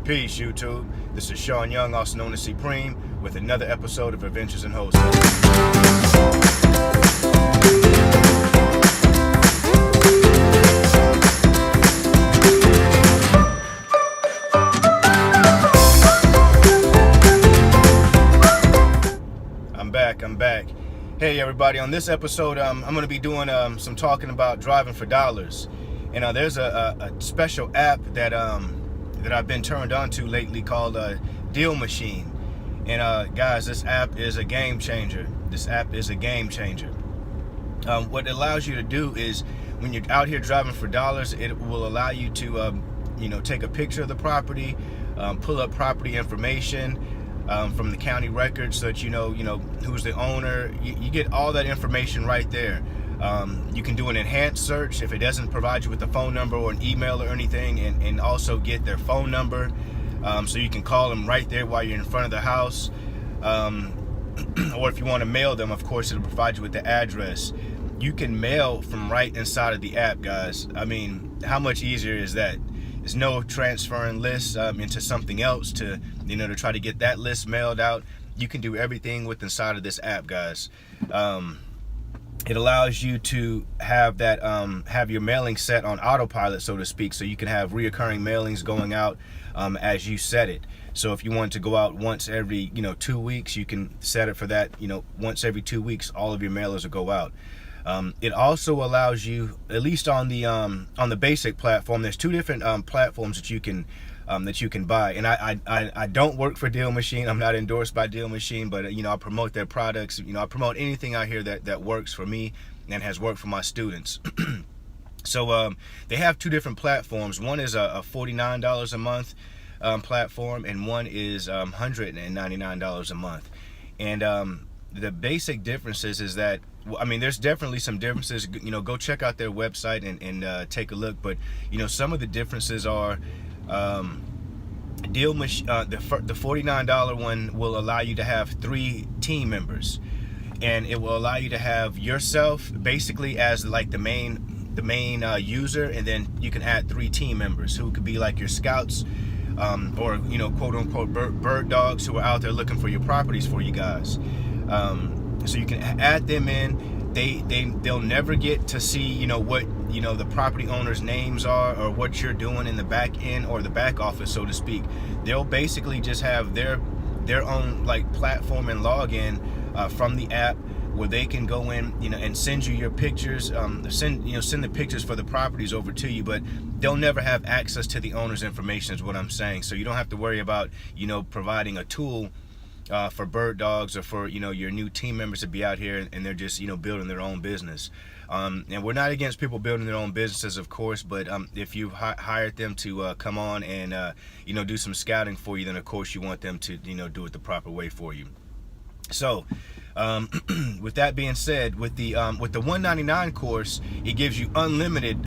Peace, YouTube. This is Sean Young, also known as Supreme, with another episode of Adventures in Wholesale. I'm back. Hey everybody, on this episode I'm going to be doing some talking about driving for dollars. And there's a special app that I've been turned on to lately called DealMachine. And guys, this app is a game changer. What it allows you to do is, when you're out here driving for dollars, it will allow you to take a picture of the property, pull up property information from the county records, so that you know who's the owner. You get all that information right there. You can do an enhanced search if it doesn't provide you with a phone number or an email or anything, and also get their phone number, so you can call them right there while you're in front of the house. Or if you want to mail them, of course, it'll provide you with the address. You can mail from right inside of the app, guys. I mean, how much easier is that? There's no transferring lists into something else to try to get that list mailed out. You can do everything with inside of this app, guys. It allows you to have that have your mailing set on autopilot, so to speak, so you can have reoccurring mailings going out as you set it. So if you want to go out once every 2 weeks, you can set it for that. Once every 2 weeks, all of your mailers will go out. It also allows you, at least on the basic platform, there's two different platforms that you can buy. And I don't work for DealMachine. I'm not endorsed by DealMachine, but I promote their products. I promote anything out here that works for me and has worked for my students. So they have two different platforms. One is a $49 a month platform, and one is $199 a month. And the basic differences is that, there's definitely some differences. Go check out their website and take a look. But some of the differences are, the $49 one will allow you to have 3 team members, and it will allow you to have yourself basically as like the main user, and then you can add 3 team members who could be like your scouts, or quote unquote bird dogs who are out there looking for your properties for you guys. So you can add them in. They'll never get to see what the property owners' names are, or what you're doing in the back end or the back office, so to speak. They'll basically just have their own like platform and login from the app, where they can go in and send you your pictures, send the pictures for the properties over to you, but they'll never have access to the owner's information, is what I'm saying. So you don't have to worry about providing a tool for bird dogs, or for your new team members to be out here and they're just building their own business. And we're not against people building their own businesses, of course, but if you've hired them to come on and do some scouting for you, then of course you want them to do it the proper way for you. So with that being said, with the $199 course, it gives you unlimited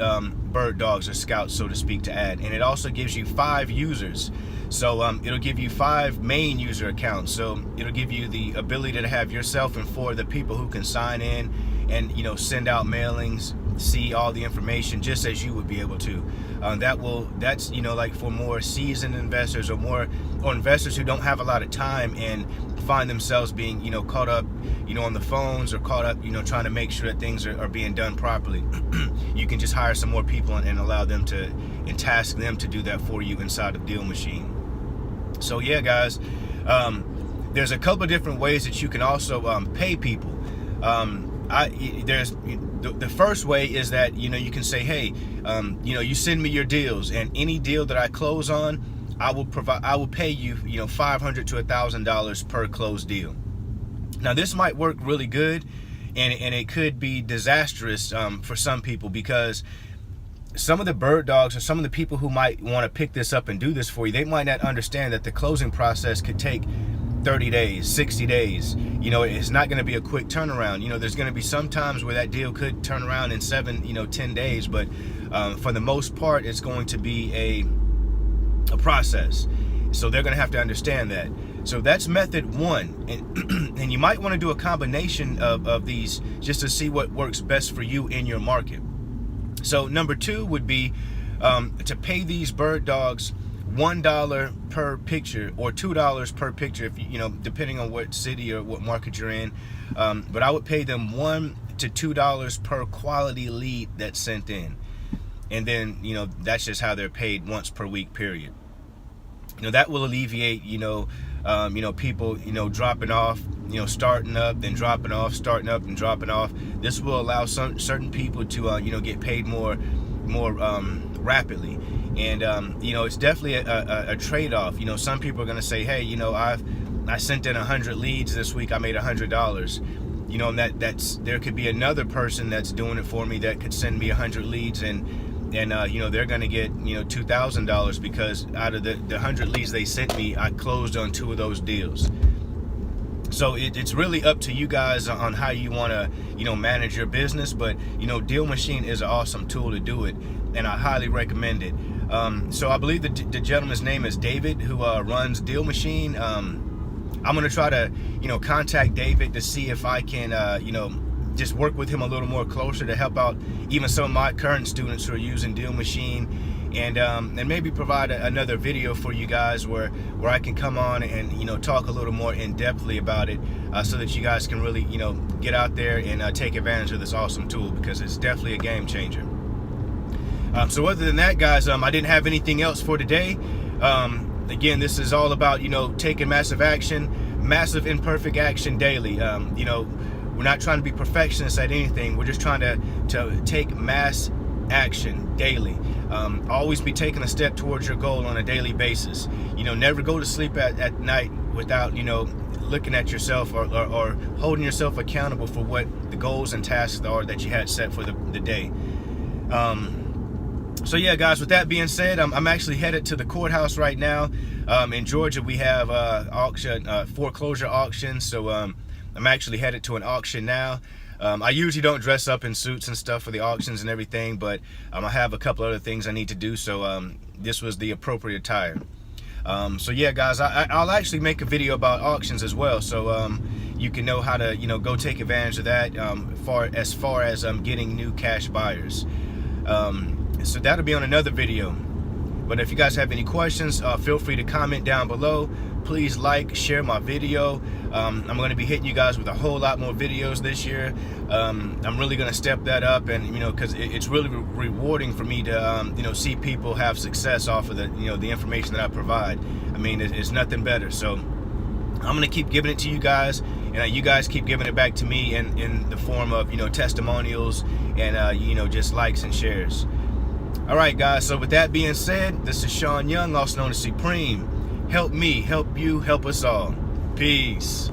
bird dogs or scouts, so to speak, to add, and it also gives you 5 users. So it'll give you 5 main user accounts. So it'll give you the ability to have yourself and 4 of the people who can sign in and send out mailings, see all the information just as you would be able to. That's like for more seasoned investors, or investors who don't have a lot of time and find themselves being caught up on the phones, or caught up trying to make sure that things are being done properly. You can just hire some more people and allow them to, and task them to do that for you inside of DealMachine. So yeah, guys, there's a couple of different ways that you can also pay people. There's the first way is that you can say, hey, you send me your deals, and any deal that I close on, I will pay you $500 to $1,000 per closed deal. Now this might work really good, and it could be disastrous for some people, because some of the bird dogs, or some of the people who might want to pick this up and do this for you, they might not understand that the closing process could take 30 days, 60 days. It's not going to be a quick turnaround. There's going to be some times where that deal could turn around in 7, 10 days, but for the most part, it's going to be a process. So they're going to have to understand that. So that's method 1, and you might want to do a combination of these just to see what works best for you in your market. So number 2 would be to pay these bird dogs $1 per picture or $2 per picture, if you know, depending on what city or what market you're in. But I would pay them $1 to $2 per quality lead that's sent in, and then you know that's just how they're paid once per week, period. You know, that will alleviate people dropping off, starting up, then dropping off, starting up and dropping off. This will allow certain people to get paid more rapidly. And it's definitely a trade-off. Some people are going to say, hey, I sent in 100 leads this week, I made $100. And that's there could be another person that's doing it for me that could send me 100 leads, and they're going to get $2,000 because out of the 100 leads they sent me, I closed on 2 of those deals. So it's really up to you guys on how you want to manage your business. But DealMachine is an awesome tool to do it, and I highly recommend it. So I believe the gentleman's name is David, who runs DealMachine. I'm gonna try to contact David to see if I can just work with him a little more closer to help out even some of my current students who are using DealMachine, and maybe provide another video for you guys where I can come on and talk a little more in-depthly about it, so that you guys can really get out there and take advantage of this awesome tool, because it's definitely a game changer. So other than that, guys, I didn't have anything else for today. Again, this is all about taking massive imperfect action daily. We're not trying to be perfectionists at anything. We're just trying to take mass action daily. Always be taking a step towards your goal on a daily basis. Never go to sleep at night without looking at yourself or holding yourself accountable for what the goals and tasks are that you had set for the day. So yeah, guys, with that being said, I'm actually headed to the courthouse right now. In Georgia, we have foreclosure auctions, so I'm actually headed to an auction now. I usually don't dress up in suits and stuff for the auctions and everything, but I have a couple other things I need to do, so this was the appropriate attire. So yeah, guys, I'll actually make a video about auctions as well, so you can know how to go take advantage of that, as far as getting new cash buyers. So that'll be on another video. But if you guys have any questions, feel free to comment down below. Please like, share my video. I'm going to be hitting you guys with a whole lot more videos this year. I'm really going to step that up, and because it's really rewarding for me to see people have success off of the information that I provide. I mean, it's nothing better. So I'm going to keep giving it to you guys, and you guys keep giving it back to me in the form of testimonials and just likes and shares. All right, guys, so with that being said, this is Sean Young, also known as Supreme. Help me, help you, help us all. Peace.